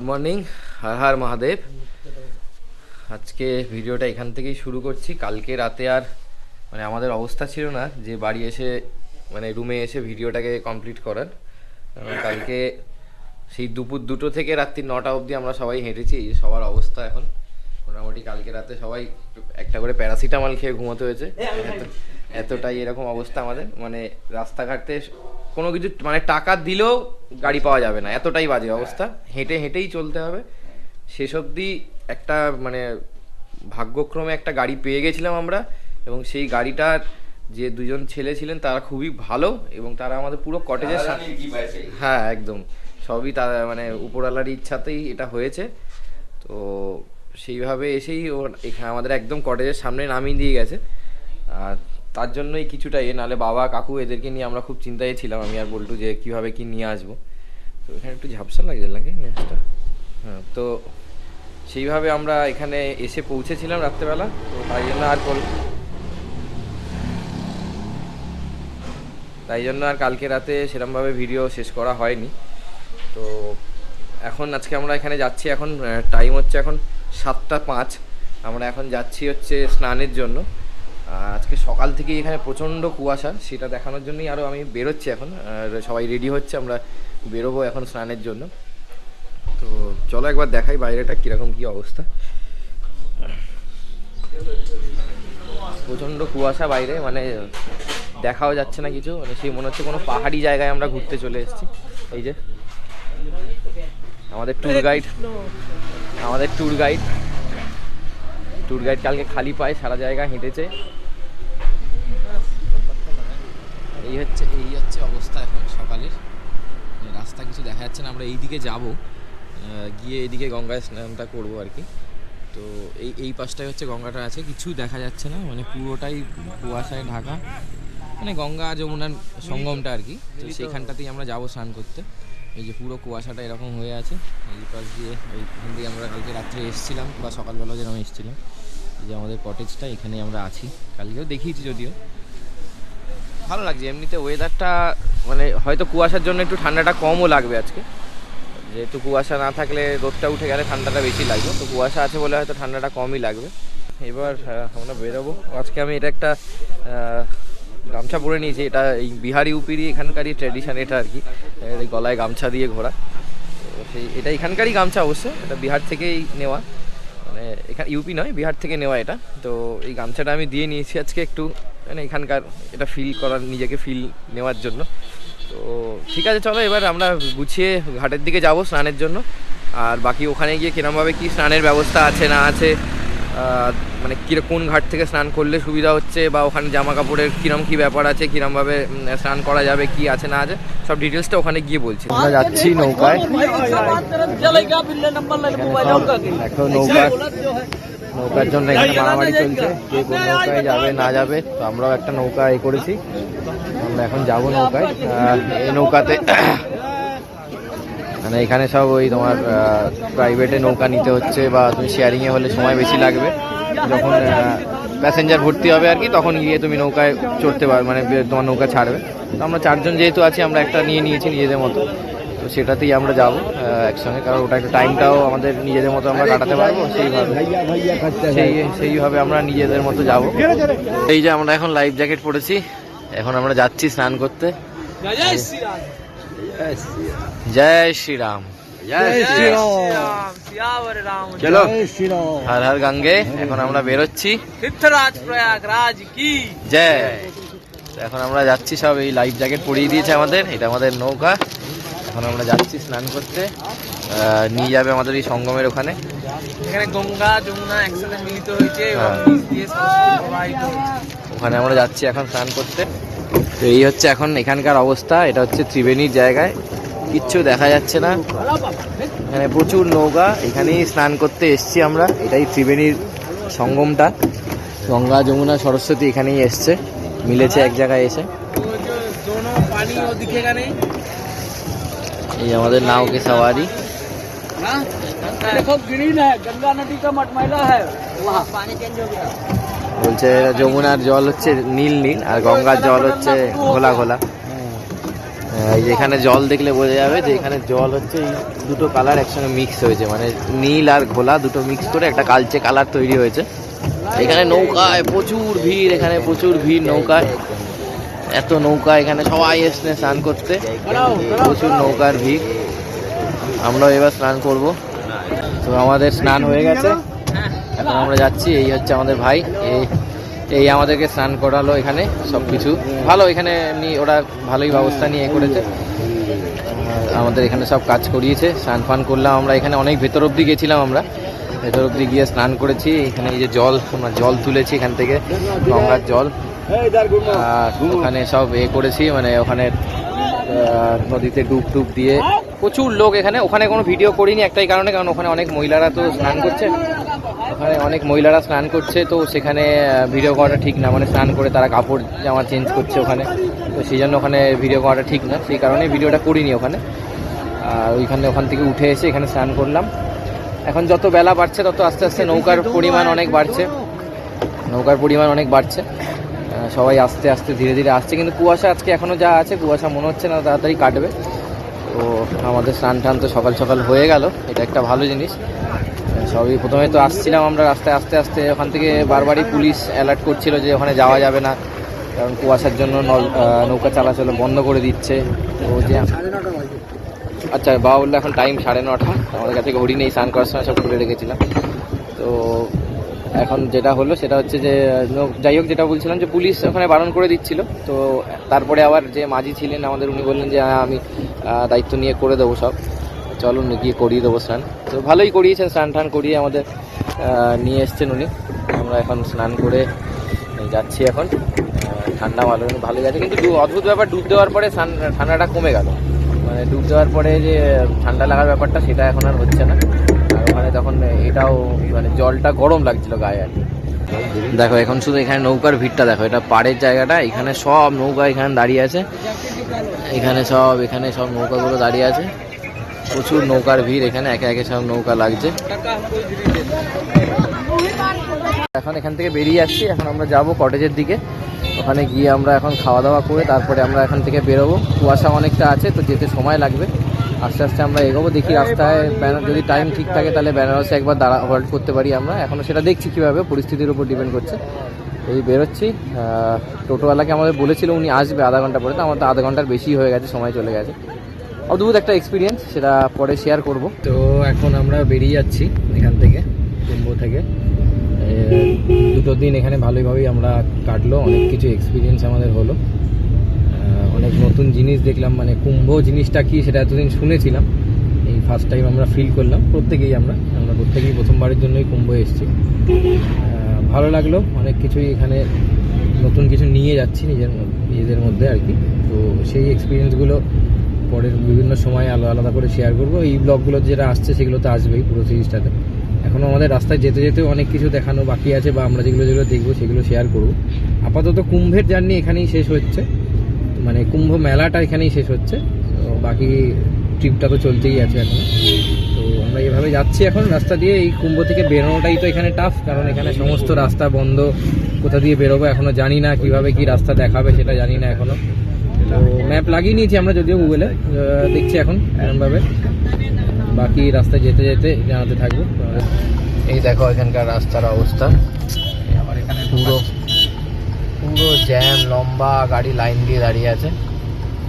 Morning, Har Har Mahadev. আজকে ভিডিওটা এখান থেকেই শুরু করছি। কালকে রাতে আর মানে আমাদের অবস্থা ছিল না যে বাড়ি এসে মানে রুমে এসে ভিডিওটাকে কমপ্লিট করার। কারণ কালকে সেই দুপুর 2টো থেকে রাত্রি 9টা অবধি আমরা সবাই হেঁটেছি। এই সবার অবস্থা এখন মোটামুটি কালকে রাতে সবাই একটা করে প্যারাসিটামল খেয়ে ঘুমোতে হয়েছে। এতটাই এরকম অবস্থা আমাদের, মানে রাস্তাঘাটে কোনো কিছু মানে টাকা দিলেও গাড়ি পাওয়া যাবে না, এতটাই বাজে অবস্থা। হেঁটে হেঁটেই চলতে হবে। শেষ অবধি একটা মানে ভাগ্যক্রমে একটা গাড়ি পেয়ে গেছিলাম আমরা, এবং সেই গাড়িটার যে দুজন ছেলে ছিলেন তারা খুবই ভালো, এবং তারা আমাদের পুরো কটেজের সাথে, হ্যাঁ একদম সবই তারা মানে উপরওয়ালার ইচ্ছাতেই এটা হয়েছে। তো সেইভাবে এসেই এখানে আমাদের একদম কটেজের সামনে নামিয়ে দিয়ে গেছে। আর তার জন্যই কিছুটা নাহলে বাবা কাকু এদেরকে নিয়ে আমরা খুব চিন্তায় ছিলাম, আমি আর বল্টু, যে কীভাবে কি নিয়ে আসবো। তো এখানে একটু ঝাপসা লাগছে নাকি নেক্সটটা। হ্যাঁ, তো সেইভাবে আমরা এখানে এসে পৌঁছেছিলাম রাত্রেবেলা। তো তাই জন্য আর কালকে রাতে সেরকমভাবে ভিডিও শেষ করা হয়নি। তো এখন আজকে আমরা এখানে যাচ্ছি, এখন টাইম হচ্ছে এখন 7টা 5। আমরা এখন যাচ্ছি হচ্ছে স্নানের জন্য। আজকে সকাল থেকে এখানে প্রচণ্ড কুয়াশা, সেটা দেখানোর জন্যই আরও আমি বেরোচ্ছি এখন। আর সবাই রেডি হচ্ছে, আমরা বেরোবো এখন স্নানের জন্য। তো চলো একবার দেখাই বাইরেটা কীরকম কী অবস্থা। প্রচণ্ড কুয়াশা বাইরে, মানে দেখাও যাচ্ছে না কিছু, মানে সেই মনে হচ্ছে কোনো পাহাড়ি জায়গায় আমরা ঘুরতে চলে এসেছি। এই যে আমাদের ট্যুর গাইড কালকে খালি পায়ে সারা জায়গা হেঁটেছে। এই হচ্ছে অবস্থা এখন সকালের। রাস্তা কিছু দেখা যাচ্ছে না, আমরা এই দিকে যাব, গিয়ে এইদিকে গঙ্গায় স্নানটা করবো আর কি। তো এই পাশটায় হচ্ছে গঙ্গাটা আছে, কিছু দেখা যাচ্ছে না, মানে পুরোটাই কুয়াশায় ঢাকা, মানে গঙ্গা যমুনার সঙ্গমটা আর কি। তো সেইখানটাতেই আমরা যাবো স্নান করতে। এই যে পুরো কুয়াশাটা এরকম হয়ে আছে, এই পাশ দিয়ে এইখান দিয়ে আমরা কালকে রাত্রে এসেছিলাম বা সকালবেলা যেরকম এসেছিলাম। এই যে আমাদের কটেজটা, এখানে আমরা আছি। কালকেও দেখিয়েছি, যদিও ভালো লাগছে এমনিতে ওয়েদারটা, মানে হয়তো কুয়াশার জন্য একটু ঠান্ডাটা কমও লাগবে আজকে, যেহেতু কুয়াশা না থাকলে রোদটা উঠে গেলে ঠান্ডাটা বেশি লাগবে। তো কুয়াশা আছে বলে হয়তো ঠান্ডাটা কমই লাগবে। এবার আমরা বেরোবো। আজকে আমি এটা একটা গামছা পরে নিয়েছি, এটা এই বিহারি ইউপিরই এখানকারই ট্র্যাডিশন এটা আর কি, এই গলায় গামছা দিয়ে ঘোরা। তো এটা এখানকারই গামছা, অবশ্য এটা বিহার থেকেই নেওয়া, মানে এখানে ইউপি নয়, বিহার থেকে নেওয়া এটা। তো এই গামছাটা আমি দিয়ে নিয়েছি আজকে একটু, মানে এখানকার এটা ফিল করার, নিজেকে ফিল নেওয়ার জন্য। তো ঠিক আছে, চলো এবার আমরা গুছিয়ে ঘাটের দিকে যাব স্নানের জন্য। আর বাকি ওখানে গিয়ে কিরমভাবে কি স্নানের ব্যবস্থা আছে না আছে, মানে কোন ঘাট থেকে স্নান করলে সুবিধা হচ্ছে, বা ওখানে জামা কাপড়ের কিরম কি ব্যাপার আছে, কিরমভাবে স্নান করা যাবে, কি আছে না আছে, সব ডিটেলসটা ওখানে গিয়ে বলছি। আমরা যাচ্ছি নৌকায়, এখন নৌকার জন্য এখানে মারামারি চলছে, কে কোন নৌকায় যাবে না যাবে। তো আমরাও একটা নৌকা করেছি, আমরা এখন যাবো নৌকায়। এই নৌকাতে মানে এখানে সব ওই তোমার প্রাইভেটে নৌকা নিতে হচ্ছে, বা তুমি শেয়ারিংয়ে হলে সময় বেশি লাগবে। যখন প্যাসেঞ্জার ভর্তি হবে আর কি, তখন গিয়ে তুমি নৌকায় চড়তে পারবে, মানে তোমার নৌকা ছাড়বে। তো আমরা 4 জন যেহেতু আছি, আমরা একটা নিয়ে নিয়েছি নিজেদের মতো, তো সেটাতেই আমরা যাবো একসঙ্গে, কারণ ওটা একটু টাইমটাও আমাদের নিজেদের মতো আমরা কাটাতে পারবো। সেইভাবে আমরা নিজেদের মতো যাব। এই যে আমরা এখন লাইফ জ্যাকেট পরেছি, এখন আমরা যাচ্ছি স্নান করতে। জয় শ্রীরাম, চলো হর হর গঙ্গে। এখন আমরা বেরোচ্ছি, জয়। এখন আমরা যাচ্ছি, সব এই লাইফ জ্যাকেট পরিয়ে দিয়েছে আমাদের, এটা আমাদের নৌকা। এখন আমরা যাচ্ছি স্নান করতে, নিয়ে যাবে আমাদের এই সঙ্গমের ওখানে। এখানে গঙ্গা যমুনা একসাথে মিলিত হয়েছে, ওখানে আমরা যাচ্ছি এখন স্নান করতে। তো এই হচ্ছে এখন এখানকার অবস্থা। এটা হচ্ছে ত্রিবেণীর জায়গায়, কিচ্ছু দেখা যাচ্ছে না, এখানে প্রচুর নৌকা, এখানেই স্নান করতে এসছি আমরা। এটাই ত্রিবেণীর সঙ্গমটা, গঙ্গা যমুনা সরস্বতী এখানেই এসছে, মিলেছে এক জায়গায় এসে। এই আমাদের নাওকে সওয়ারি, বলছে যমুনার জল হচ্ছে নীল নীল, আর গঙ্গার জল হচ্ছে ঘোলা ঘোলা। এই যে এখানে জল দেখলে বোঝা যাবে যে এখানে জল হচ্ছে এই দুটো কালার একসঙ্গে মিক্স হয়েছে, মানে নীল আর ঘোলা দুটো মিক্স করে একটা কালচে কালার তৈরি হয়েছে। এখানে নৌকায় প্রচুর ভিড়, এখানে প্রচুর ভিড় নৌকায়, এত নৌকা, এখানে সবাই এসছে স্নান করতে, প্রচুর নৌকার ভিড়। আমরাও এবার স্নান করব। তো আমাদের স্নান হয়ে গেছে, এখন আমরা যাচ্ছি। এই হচ্ছে আমাদের ভাই, এই আমাদেরকে স্নান করালো এখানে। সব কিছু ভালো, এখানে ওরা ভালোই ব্যবস্থা নিয়ে করেছে, আমাদের এখানে সব কাজ করিয়েছে। স্নান ফান করলাম আমরা, এখানে অনেক ভেতর অবধি গেছিলাম, আমরা ভেতর অবধি গিয়ে স্নান করেছি। এখানে এই যে জল, আমরা জল তুলেছি এখান থেকে, গঙ্গার জল। আর ওখানে সব করেছি, মানে ওখানে নদীতে ডুব টুব দিয়ে প্রচুর লোক এখানে। ওখানে কোনো ভিডিও করিনি একটাই কারণে, কারণ ওখানে অনেক মহিলারা তো স্নান করছে, ওখানে অনেক মহিলারা স্নান করছে, তো সেখানে ভিডিও করাটা ঠিক না, মানে স্নান করে তারা কাপড় জামা চেঞ্জ করছে ওখানে, তো সেই জন্য ওখানে ভিডিও করাটা ঠিক না, সেই কারণে ভিডিওটা করিনি ওখানে। আর ওখান থেকে উঠে এসে এখানে স্নান করলাম। এখন যত বেলা বাড়ছে তত আস্তে আস্তে নৌকার পরিমাণ অনেক বাড়ছে, সবাই আস্তে আস্তে ধীরে ধীরে আসছে, কিন্তু কুয়াশা আজকে এখনও যা আছে, কুয়াশা মনে হচ্ছে না তাড়াতাড়ি কাটবে। তো আমাদের স্নান টান তো সকাল সকাল হয়ে গেল, এটা একটা ভালো জিনিস। সবই প্রথমে তো আসছিলাম আমরা রাস্তায়, আস্তে আস্তে ওখান থেকে বারবারই পুলিশ অ্যালার্ট করছিল যে ওখানে যাওয়া যাবে না, কারণ কুয়াশার জন্য নৌকা চলাচল বন্ধ করে দিচ্ছে। তো যে আচ্ছা বাবা বললো এখন টাইম 9:30, আমাদের কাছে ঘড়ি নেই, স্নান করার সময় সব খুলে রেখেছিলাম। তো এখন যেটা হলো সেটা হচ্ছে যে যাই হোক, যেটা বলছিলাম যে পুলিশ ওখানে বারণ করে দিচ্ছিল। তো তারপরে আবার যে মাঝি ছিলেন আমাদের, উনি বললেন যে আমি দায়িত্ব নিয়ে করে দেবো সব, চলুন গিয়ে করিয়ে দেবো স্নান। তো ভালোই করিয়েছেন, স্নান টান করিয়ে আমাদের নিয়ে এসছেন উনি। আমরা এখন স্নান করে যাচ্ছি, এখন ঠান্ডা ভালোই গেছে, কিন্তু অদ্ভুত ব্যাপার, ডুব দেওয়ার পরে ঠান্ডাটা কমে গেল, মানে ডুব দেওয়ার পরে যে ঠান্ডা লাগার ব্যাপারটা সেটা এখন আর হচ্ছে না। আর ওখানে তখন এটাও মানে জলটা গরম লাগছিল গায়ে আর কি। দেখো এখন শুধু এখানে নৌকার ভিড়টা দেখো, এটা পাড়ের জায়গাটা, এখানে সব নৌকা এখানে দাঁড়িয়ে আছে, এখানে সব নৌকাগুলো দাঁড়িয়ে আছে, প্রচুর নৌকার ভিড় এখানে, একে একে সব নৌকা লাগছে। এখন এখান থেকে বেরিয়ে আসছি, এখন আমরা যাব কটেজের দিকে, ওখানে গিয়ে আমরা এখন খাওয়া দাওয়া করে তারপরে আমরা এখান থেকে বেরোবো। কুয়াশা অনেকটা আছে, তো যেতে সময় লাগবে, আস্তে আস্তে আমরা এগোবো। দেখি রাস্তায় যদি টাইম ঠিক থাকে তাহলে বেনারসে একবার হোল্ড করতে পারি আমরা, এখনও সেটা দেখছি কীভাবে, পরিস্থিতির উপর ডিপেন্ড করছে। এই বেরোচ্ছি, টোটোওয়ালাকে আমাদের বলেছিল উনি আসবে আধা ঘন্টা পরে, তো আমার তো আধা ঘন্টার বেশি হয়ে গেছে, সময় চলে গেছে। অদ্ভুত একটা এক্সপিরিয়েন্স, সেটা পরে শেয়ার করব। তো এখন আমরা বেরিয়ে যাচ্ছি এখান থেকে, কুম্ভ থেকে। 2 দিন এখানে ভালোইভাবেই আমরা কাটলো, অনেক কিছু এক্সপিরিয়েন্স আমাদের হলো, অনেক নতুন জিনিস দেখলাম, মানে কুম্ভ জিনিসটা কি সেটা এতদিন শুনেছিলাম, এই ফার্স্ট টাইম আমরা ফিল করলাম। আমরা প্রত্যেকেই প্রথমবারের জন্যই কুম্ভ এসেছি, ভালো লাগলো, অনেক কিছুই এখানে নতুন কিছু নিয়ে যাচ্ছি নিজেদের মধ্যে আর কি। তো সেই এক্সপিরিয়েন্সগুলো পরের বিভিন্ন সময় আলাদা করে শেয়ার করব। এই ব্লগগুলো যেটা আসছে সেগুলো তো আসবেই পুরো সিরিজটাতে। এখনও আমাদের রাস্তায় যেতে যেতে অনেক কিছু দেখানো বাকি আছে, বা আমরা যেগুলো দেখবো সেগুলো শেয়ার করব। আপাতত কুম্ভের জার্নি এখানেই শেষ হচ্ছে, মানে কুম্ভ মেলাটা এখানেই শেষ হচ্ছে, তো বাকি ট্রিপটা তো চলতেই আছে এখন। তো আমরা এভাবে যাচ্ছি এখন রাস্তা দিয়ে। এই কুম্ভ থেকে বেরোনোটাই তো এখানে টাফ, কারণ এখানে সমস্ত রাস্তা বন্ধ, কোথা দিয়ে বেরোবো এখনও জানি না, কিভাবে কি রাস্তা দেখাবে সেটা জানি না এখনও। তো ম্যাপ লাগিয়ে নিয়েছি আমরা যদিও গুগলে, দেখছি এখন এরকমভাবে, বাকি রাস্তায় যেতে যেতে জানাতে থাকবো। এই দেখো এখানকার রাস্তার অবস্থা, পুরো জ্যাম, লম্বা গাড়ি লাইন দিয়ে দাঁড়িয়ে আছে,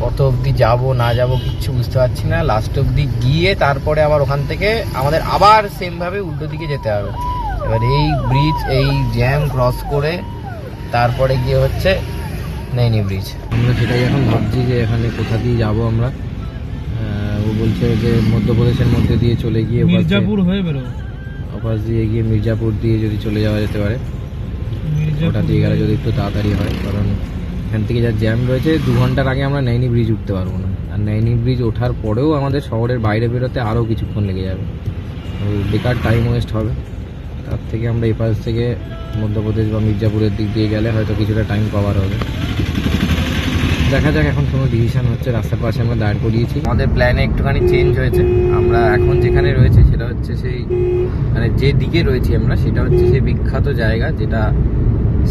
কত অবধি যাবো না যাবো কিচ্ছু বুঝতে পারছি না। লাস্ট অবধি গিয়ে তারপরে আবার ওখান থেকে আমাদের আবার সেমভাবে উল্টো দিকে যেতে হবে। এবার এই ব্রিজ, এই জ্যাম ক্রস করে তারপরে গিয়ে হচ্ছে নৈনি ব্রিজ। আমরা সেটাই এখন ভাবছি যে এখানে কোথা দিয়ে যাবো আমরা। ও বলছে যে মধ্যপ্রদেশের মধ্যে দিয়ে চলে গিয়ে মির্জাপুর হয়ে বেরোবো, ওপাশ দিয়ে গিয়ে মির্জাপুর দিয়ে যদি চলে যাওয়া যেতে পারে, ওটা দিয়ে গেলে যদি একটু তাড়াতাড়ি হয়, কারণ এখান থেকে যা জ্যাম রয়েছে 2 ঘন্টার আগে আমরা নৈনি ব্রিজ উঠতে পারবো না, আর নৈনি ব্রিজ ওঠার পরেও আমাদের শহরের বাইরে বেরোতে আরও কিছুক্ষণ লেগে যাবে, তো বেকার টাইম ওয়েস্ট হবে। তার থেকে আমরা এপাশ থেকে মধ্যপ্রদেশ বা মির্জাপুরের দিক দিয়ে গেলে হয়তো কিছুটা টাইম কভার হবে। দেখা যাক, এখন কোনো ডিসিশন হচ্ছে। রাস্তার পাশে আমরা দাঁড় করিয়েছি, আমাদের প্ল্যানে একটুখানি চেঞ্জ হয়েছে। আমরা এখন যেখানে রয়েছে সেটা হচ্ছে সেই, মানে যে দিকে রয়েছি আমরা সেটা হচ্ছে সেই বিখ্যাত জায়গা, যেটা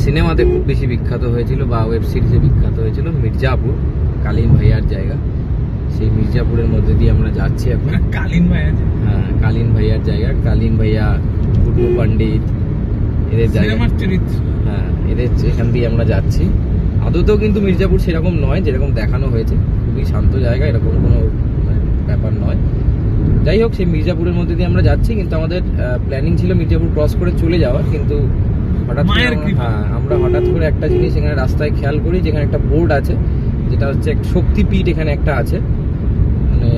সিনেমাতে খুব বেশি বিখ্যাত হয়েছিল বা ওয়েব সিরিজে বিখ্যাত হয়েছিল, মির্জাপুর, কালীন ভাইয়ার জায়গা। সেই মির্জাপুরের মধ্যে দিয়ে আমরা যাচ্ছি এখন। কালীন ভাই আছে, হ্যাঁ, কালীন ভাইয়ার জায়গা, কালীন ভাইয়া, গুড্ডু পণ্ডিত, এদের জায়গা। সিনেমার চরিত্র। হ্যাঁ, এদের এখান দিয়ে আমরা যাচ্ছি। আদতেও কিন্তু মির্জাপুর সেরকম নয় যেরকম দেখানো হয়েছে, খুবই শান্ত জায়গা, এরকম কোনো ব্যাপার নয়। যাই হোক, সেই মির্জাপুরের মধ্যে দিয়ে আমরা যাচ্ছি, কিন্তু আমাদের প্ল্যানিং ছিল মির্জাপুর ক্রস করে চলে যাওয়ার, কিন্তু হঠাৎ করে আমরা হঠাৎ করে একটা জিনিস এখানে রাস্তায় খেয়াল করি, যেখানে একটা বোর্ড আছে, যেটা হচ্ছে এক শক্তিপীঠ এখানে একটা আছে, মানে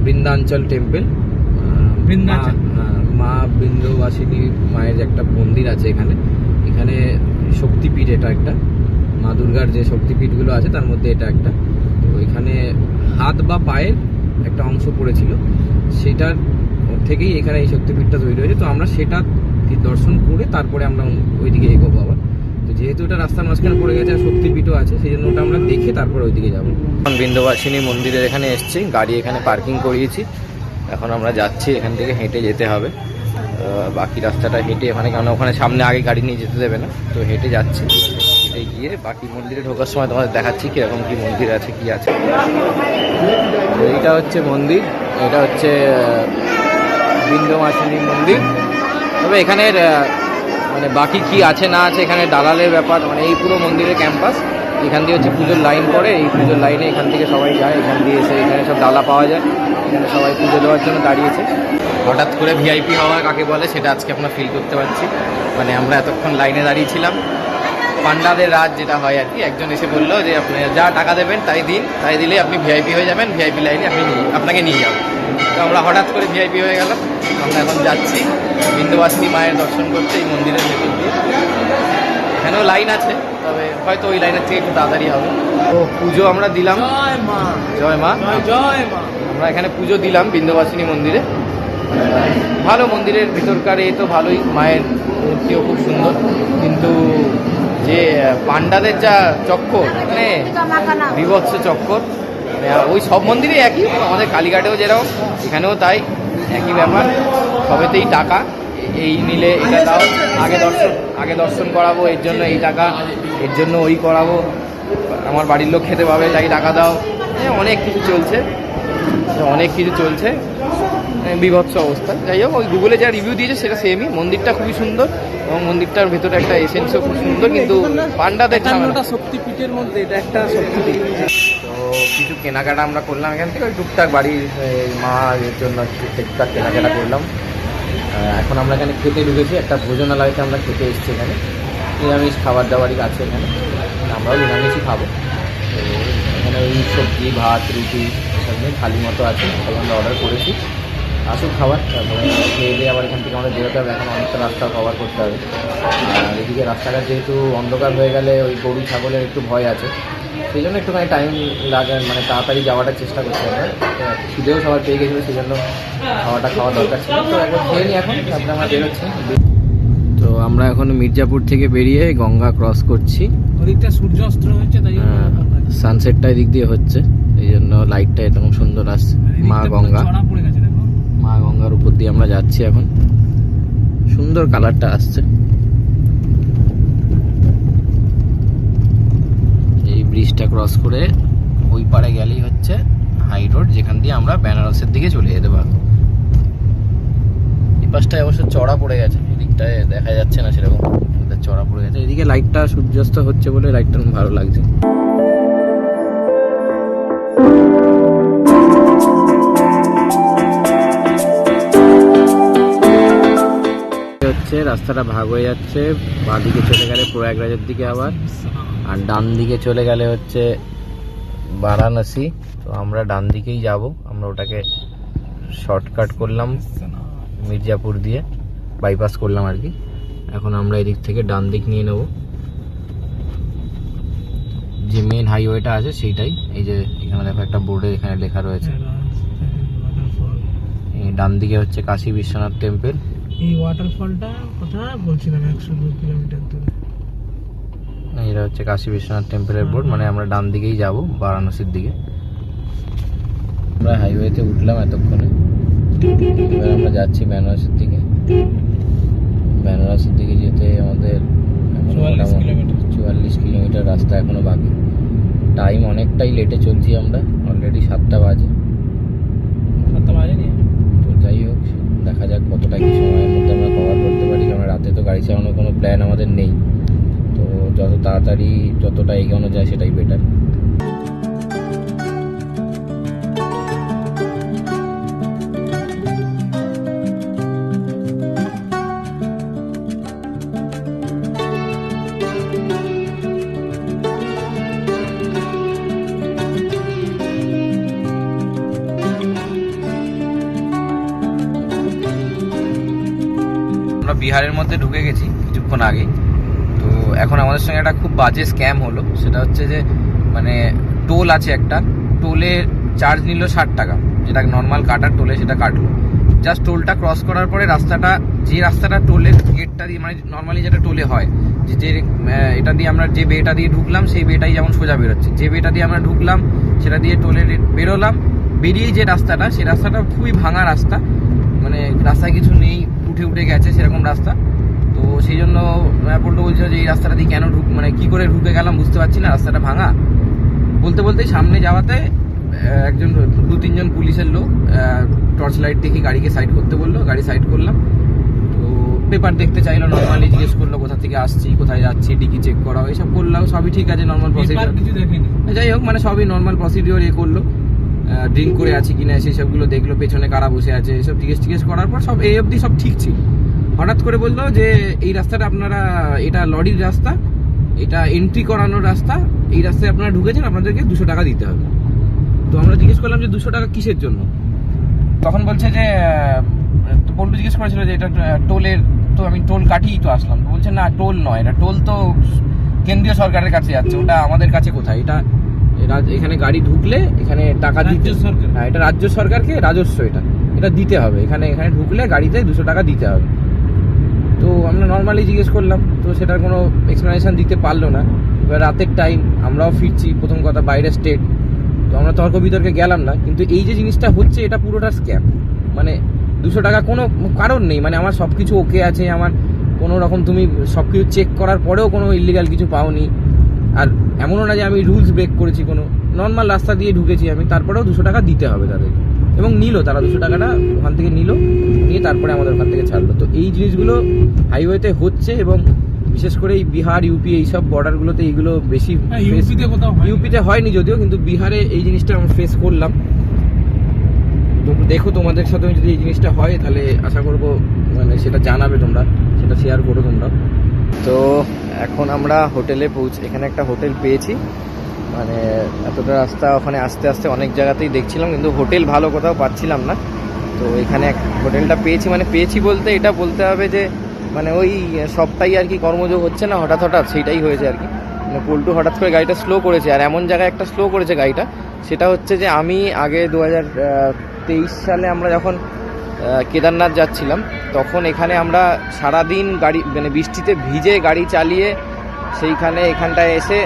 বৃন্দাঞ্চল টেম্পল, মা বৃন্দবাসিনী মায়ের একটা মন্দির আছে এখানে। এখানে শক্তিপীঠ, এটা একটা মা দুর্গার যে শক্তিপীঠগুলো আছে তার মধ্যে এটা একটা। তো এখানে হাত বা পায়ের একটা অংশ পড়েছিল, সেটার থেকেই এখানে এই শক্তিপীঠটা তৈরি হয়েছে। তো আমরা সেটা দর্শন করে তারপরে আমরা ওইদিকে এগোবো আবার। তো যেহেতু এটা রাস্তার মাঝখানে পড়ে গেছে আর শক্তিপীঠও আছে, সেই জন্য ওটা আমরা দেখে তারপর ওইদিকে যাবো। এখন বৃন্দবাসিনী মন্দিরের এখানে এসেছি, গাড়ি এখানে পার্কিং করিয়েছি। এখন আমরা যাচ্ছি, এখান থেকে হেঁটে যেতে হবে বাকি রাস্তাটা হেঁটে ওখানে, কারণ ওখানে সামনে আগে গাড়ি নিয়ে যেতে দেবে না। তো হেঁটে যাচ্ছি, হেঁটে গিয়ে বাকি মন্দিরে ঢোকার সময় তোমাদের দেখাচ্ছি কীরকম কী মন্দির আছে, কী আছে। এইটা হচ্ছে মন্দির, এটা হচ্ছে বৃন্দবাসিনী মন্দির। তবে এখানের মানে বাকি কি আছে না আছে এখানে দালালের ব্যাপার, মানে এই পুরো মন্দিরের ক্যাম্পাস, এখান দিয়ে হচ্ছে পুজোর লাইন পড়ে, এই পুজোর লাইনে এখান থেকে সবাই যায়, এখান দিয়ে এসে এখানে সব ডালা পাওয়া যায়, এখানে সবাই পুজো দেওয়ার জন্য দাঁড়িয়েছে। হঠাৎ করে ভিআইপি হওয়া কাকে বলে সেটা আজকে আমরা ফিল করতে পারছি। মানে আমরা এতক্ষণ লাইনে দাঁড়িয়েছিলাম, পান্ডাদের রাজ যেটা হয় আর কি, একজন এসে বললো যে আপনি যা টাকা দেবেন তাই দিন, তাই দিলে আপনি ভিআইপি হয়ে যাবেন, ভিআইপি লাইনে আপনাকে নিয়ে যাবেন। তো আমরা হঠাৎ করে ভিআইপি হয়ে গেলাম। আমরা এখন যাচ্ছি বৃন্দবাসিনী মায়ের দর্শন করতে এই মন্দিরের ভেতর দিয়ে। এখানেও লাইন আছে, তবে হয়তো ওই লাইনের থেকে একটু তাড়াতাড়ি হবে। তো পুজো আমরা দিলাম, জয় মা, জয় মা, জয় মা। আমরা এখানে পুজো দিলাম বৃন্দবাসিনী মন্দিরে। ভালো মন্দিরের ভিতরকার এই তো ভালোই, মায়ের মূর্তিও খুব সুন্দর, কিন্তু যে পান্ডাদের যা চক্কর, মানে বিভৎস চক্কর, মানে ওই সব মন্দিরেই একই, আমাদের কালীঘাটেও যেরকম এখানেও তাই, একই ব্যাপার, সবেতেই টাকা। এই নিলে এটা দাও, আগে দর্শন করাবো, এর জন্য এই টাকা, এর জন্য ওই করাবো, আমার বাড়ির লোক খেতে পাবে তাই টাকা দাও, অনেক কিছু চলছে, বিভৎস অবস্থা। যাই হোক, ওই গুগলে যা রিভিউ দিয়েছে সেটা সেমই। মন্দিরটা খুবই সুন্দর এবং মন্দিরটার ভেতরে একটা এসেন্সও খুব সুন্দর, কিন্তু পান্ডাদের শক্তিপীঠের মধ্যে এটা একটা শক্তিপীঠ। তো কিছু কেনাকাটা আমরা করলাম এখান থেকে, ওই টুকটাক বাড়ির মার জন্য টুকটাক কেনাকাটা করলাম। এখন আমরা এখানে খেতে ঢুকেছি, একটা ভোজনালয়তে আমরা খেতে এসেছি। এখানে নিরামিষ খাবার দাবারই আছে এখানে, আমরাও নিরামিষই খাবো। তো এখানে ওই সবজি, ভাত, রুটি সব নিয়ে থালি মতো আছে, তাই আমরা অর্ডার করেছি। আসুক খাবার, তারপরে খেয়ে দিয়ে আবার এখান থেকে আমাদের বেরোতে হবে। এখন অনেকটা রাস্তা কভার করতে হবে, আর এদিকে রাস্তাঘাট যেহেতু অন্ধকার হয়ে গেলে ওই গরু ছাগলের একটু ভয় আছে, সেই জন্য একটুখানি টাইম লাগে, মানে তাড়াতাড়ি যাওয়াটার চেষ্টা করছি আমরা। খিদেও সবার পেয়ে গেছিলো, সেই জন্য খাওয়া দরকার ছিল। তো একবার খেয়ে নিই এখন, তারপরে আমরা বেরোচ্ছি। তো আমরা এখন মির্জাপুর থেকে বেরিয়ে গঙ্গা ক্রস করছি। ওদিকটা সূর্যাস্ত হচ্ছে, তাই সানসেটটা এদিক দিয়ে হচ্ছে, এই জন্য লাইটটা এরকম সুন্দর আসছে। মা গঙ্গার উপর দিয়ে আমরা যাচ্ছি এখন, সুন্দর কালারটা আসছে। এই ব্রিজটা ক্রস করে ওই পারে গেলেই হচ্ছে হাই রোড, যেখান দিয়ে আমরা বেনারসের দিকে চলে যেতে পারবো। এই পাশটায় অবশ্য চড়া পড়ে গেছে, এদিকটায় দেখা যাচ্ছে না সেরকম, চড়া পড়ে গেছে। এদিকে লাইটটা সূর্যাস্ত হচ্ছে বলে লাইটটা ভালো লাগছে। রাস্তাটা ভাগ হয়ে যাচ্ছে, বাঁ দিকে চলে গেলে প্রয়াগরাজের দিকে আবার, আর ডান দিকে চলে গেলে হচ্ছে বারাণসী। তো আমরা ডান দিকেই যাব, আমরা ওটাকে শর্টকাট করলাম মির্জাপুর দিয়ে, বাইপাস করলাম আর কি। এখন আমরা এদিক থেকে ডান দিক নিয়ে নেব, যে মেন হাইওয়েটা আছে সেইটাই। এই যে এখানে দেখো একটা বোর্ডে এখানে লেখা রয়েছে, ডান দিকে হচ্ছে কাশী বিশ্বনাথ টেম্পল। এই ওয়াটারফলটা কথা বলছিলাম 102 কিলোমিটার দূরে। এটা হচ্ছে কাশী বিশ্বনাথ টেম্পলের বোর্ড, মানে আমরা ডান দিকেই যাব বারাণসীর দিকে। আমরা হাইওয়েতে উঠলাম এতক্ষণে, এবার আমরা যাচ্ছি বেনারসের দিকে। বেনারসের দিকে যেতে আমাদের 44 কিলোমিটার রাস্তা এখনো বাকি। টাইম অনেকটাই লেটে চলছি আমরা, অলরেডি 7টা বাজে। 7টা বাজেনি। তো যাই হোক, দেখা যাক কতটা কি সময়ের মধ্যে আমরা কভার করতে পারি, কারণ রাতে তো গাড়ি চালানোর কোনো প্ল্যান আমাদের নেই। তো যত তাড়াতাড়ি যতটা এগোনো যায় সেটাই বেটার। আমরা বিহারের মধ্যে ঢুকে গেছি কিছুক্ষণ আগে। তো এখন আমাদের সঙ্গে একটা খুব বাজে স্ক্যাম হলো, সেটা হচ্ছে যে মানে টোল আছে একটা, টোলের চার্জ নিল 60 টাকা, যেটা নর্মাল কাটার টোলে সেটা কাটলো। জাস্ট টোলটা ক্রস করার পরে রাস্তাটা, যে রাস্তাটা টোলের গেটটা দিয়ে মানে নর্মালি যেটা টোলে হয়, যে এটা দিয়ে আমরা যে বেটা দিয়ে ঢুকলাম সেই বেটাই যেমন সোজা বেরোচ্ছে, যে বেটা দিয়ে আমরা ঢুকলাম সেটা দিয়ে টোলে বেরোলাম, বেরিয়েই যে রাস্তাটা, সেই রাস্তাটা খুবই ভাঙা রাস্তা, মানে রাস্তায় কিছু নেই, উঠে উঠে গেছে সেরকম রাস্তা। তো সেই জন্য পল্টু বলছিল যে এই রাস্তাটা দিয়ে কেন মানে কি করে ঢুকে গেলাম বুঝতে পারছি না, রাস্তাটা ভাঙা। বলতে বলতেই সামনে যাওয়াতে একজন 2-3 জন পুলিশের লোক টর্চ লাইট দেখে গাড়িকে সাইড করতে বললো, গাড়ি সাইড করলাম। তো পেপার দেখতে চাইলো, নর্মালি জিজ্ঞেস করলো কোথা থেকে আসছি, কোথায় যাচ্ছি, ডিকি চেক করা, এসব করলাম, সবই ঠিক আছে, নর্মাল প্রসিডিওর। কিছু দেখেনি, যাই হোক মানে সবই নর্মাল প্রসিডিওর করলো। ড্রিঙ্ক করে আছে কিনা সেই সবগুলো দেখলো, পেছনে কারা বসে আছে এসব জিজ্ঞেস করার পর সব এই অবধি সব ঠিক ছিল। হঠাৎ করে বললো যে এই রাস্তাটা আপনারা, এটা লরির রাস্তা, এটা এন্ট্রি করানোর রাস্তা, এই রাস্তায় আপনারা ঢুকেছেন, আপনাদেরকে 200 টাকা দিতে হবে। তো আমরা জিজ্ঞেস করলাম যে 200 টাকা কিসের জন্য? তখন বলছে যে পল্টু জিজ্ঞেস করেছিল যে এটা টোলের, তো আমি টোল কাটিয়েই তো আসলাম। বলছে না টোল নয়, এটা টোল তো কেন্দ্রীয় সরকারের কাছে যাচ্ছে, ওটা আমাদের কাছে কোথায়, এটা এখানে গাড়ি ঢুকলে এখানে টাকা দিতে, হ্যাঁ এটা রাজ্য সরকারকে রাজস্ব, এটা দিতে হবে, এখানে ঢুকলে গাড়িতে 200 টাকা দিতে হবে। তো আমরা নর্মালি জিজ্ঞেস করলাম, তো সেটার কোনো এক্সপ্লেনেশন দিতে পারলো না। এবার রাতের টাইম, আমরাও ফিরছি, প্রথম কথা বাইরের স্টেট, তো আমরা তর্ক বিতর্কে গেলাম না। কিন্তু এই যে জিনিসটা হচ্ছে এটা পুরোটা স্ক্যাম, মানে 200 টাকা কোনো কারণ নেই, মানে আমার সব কিছু ওকে আছে, আমার কোনো রকম তুমি সব কিছু চেক করার পরেও কোনো ইলিগাল কিছু পাওনি। আর এমনও না যে আমি রুলস ব্রেক করেছি, কোনো নর্মাল রাস্তা দিয়ে ঢুকেছি আমি, তারপরেও 200 টাকা দিতে হবে তাদের। এবং নিল, তারা 200 টাকাটা ওখান থেকে নিয়ে তারপরে আমাদের ওখান থেকে ছাড়লো। তো এই জিনিসগুলো হাইওয়েতে হচ্ছে, এবং বিশেষ করে এই বিহার, ইউপি এইসব বর্ডারগুলোতে এইগুলো বেশি। ইউপিতে হয়নি যদিও, কিন্তু বিহারে এই জিনিসটা আমরা ফেস করলাম। তো দেখো তোমাদের সাথে যদি এই জিনিসটা হয় তাহলে আশা করবো মানে সেটা জানাবে তোমরা, সেটা শেয়ার করো তোমরা। তো এখন আমরা হোটেলে এখানে একটা হোটেল পেয়েছি, মানে এতটা রাস্তা ওখানে আস্তে আস্তে অনেক জায়গাতেই দেখছিলাম, কিন্তু হোটেল ভালো কোথাও পাচ্ছিলাম না। তো এখানে এক হোটেলটা পেয়েছি, মানে পেয়েছি বলতে এটা বলতে হবে যে মানে ওই সবটাই আর কি কর্মযোগ হচ্ছে না, হঠাৎ সেইটাই হয়েছে আর কি। মানে পল্টু হঠাৎ করে গাড়িটা স্লো করেছে, আর এমন জায়গায় একটা স্লো করেছে গাড়িটা, সেটা হচ্ছে যে আমি আগে 2023 সালে আমরা যখন কেদারনাথ যাচ্ছিলাম, তখন এখানে আমরা সারাদিন গাড়ি মানে বৃষ্টিতে ভিজে গাড়ি চালিয়ে এখানটায় এসে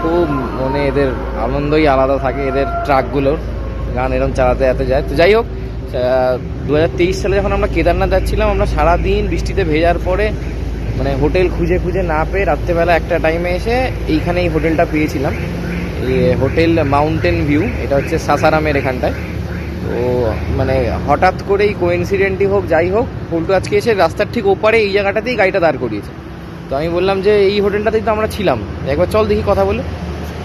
খুব মনে এদের আনন্দই আলাদা থাকে, এদের ট্রাকগুলোর গান এরকম চালাতে যায়। তো যাই হোক, 2023 সালে যখন আমরা কেদারনাথ যাচ্ছিলাম, আমরা সারাদিন বৃষ্টিতে ভেজার পরে মানে হোটেল খুঁজে না পেয়ে রাত্রেবেলা একটা টাইমে এসে এইখানে এই হোটেলটা পেয়েছিলাম, হোটেল মাউন্টেন ভিউ, এটা হচ্ছে সাসারামের এখানটায়। তো মানে হঠাৎ করেই কোইন্সিডেন্টই হোক যাই হোক, পল্টু আজকে এসে রাস্তার ঠিক ওপারে এই জায়গাটাতেই গাড়িটা দাঁড় করিয়েছে। তো আমি বললাম যে এই হোটেলটাতেই তো আমরা ছিলাম, একবার চল দেখি কথা বলে।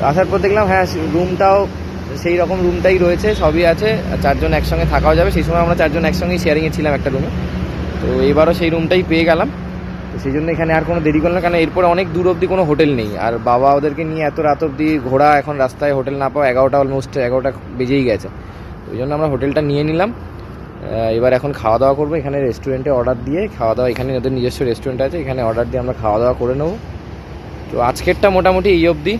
আসার পর দেখলাম হ্যাঁ রুমটাও সেই রকম রুমটাই রয়েছে, সবই আছে, 4 জন একসঙ্গে থাকাও যাবে। সেই সময় আমরা 4 জন একসঙ্গেই শেয়ারিংয়ে ছিলাম একটা রুমে। তো এবারও সেই রুমটাই পেয়ে গেলাম। তো সেই জন্য এখানে আর কোনো দেরি করলাম না, কারণ এরপরে অনেক দূর অবধি কোনো হোটেল নেই, আর বাবা ওদেরকে নিয়ে এত রাত অবধি ঘোরা, এখন রাস্তায় হোটেল না পাওয়া, 11টা বেজেই গেছে। ওই জন্য আমরা হোটেলটা নিয়ে নিলাম। এবার এখন খাওয়া দাওয়া করবো, এখানে রেস্টুরেন্টে অর্ডার দিয়ে খাওয়া দাওয়া, এখানে ওদের নিজস্ব রেস্টুরেন্ট আছে, এখানে অর্ডার দিয়ে আমরা খাওয়া দাওয়া করে নেবো। তো আজকেরটা মোটামুটি এই অবধি,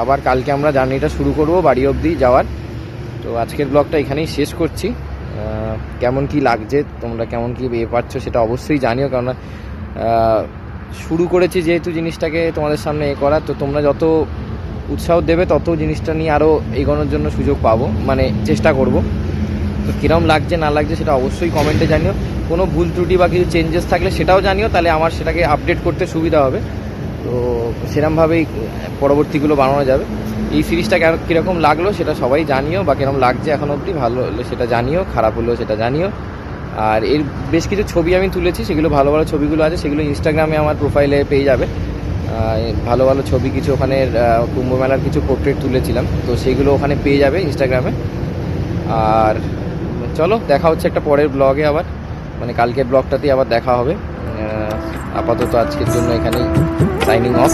আবার কালকে আমরা জার্নিটা শুরু করব বাড়ি অবধি যাওয়ার। তো আজকের ব্লগটা এখানেই শেষ করছি। কেমন কি লাগছে, তোমরা কেমন কি পাচ্ছ সেটা অবশ্যই জানিও, কারণ শুরু করেছি যেহেতু জিনিসটাকে তোমাদের সামনে করা, তো তোমরা যত উৎসাহ দেবে তত জিনিসটা নিয়ে আরও এগোনোর জন্য সুযোগ পাবো, মানে চেষ্টা করব। তো কীরকম লাগছে না লাগছে সেটা অবশ্যই কমেন্টে জানিও। কোনো ভুল ত্রুটি বা কিছু চেঞ্জেস থাকলে সেটাও জানিও, তাহলে আমার সেটাকে আপডেট করতে সুবিধা হবে। তো সেরকমভাবেই পরবর্তীগুলো বানানো যাবে। এই সিরিজটা কীরকম লাগলো সেটা সবাই জানিও, বা কীরকম লাগছে এখন অবধি, ভালো হলে সেটা জানিও, খারাপ হলেও সেটা জানিও। আর এর বেশ কিছু ছবি আমি তুলেছি, সেগুলো ভালো ভালো ছবিগুলো আছে, সেগুলো ইনস্টাগ্রামে আমার প্রোফাইলে পেয়ে যাবে। ভালো ভালো ছবি কিছু ওখানে কুম্ভ মেলার কিছু পোর্ট্রেট তুলেছিলাম, তো সেইগুলো ওখানে পেয়ে যাবে ইনস্টাগ্রামে। আর চলো দেখা হচ্ছে একটা পরের ব্লগে আবার, মানে কালকের ব্লগটাতেই আবার দেখা হবে। আপাতত আজকের জন্য এখানেই সাইনিং অফ।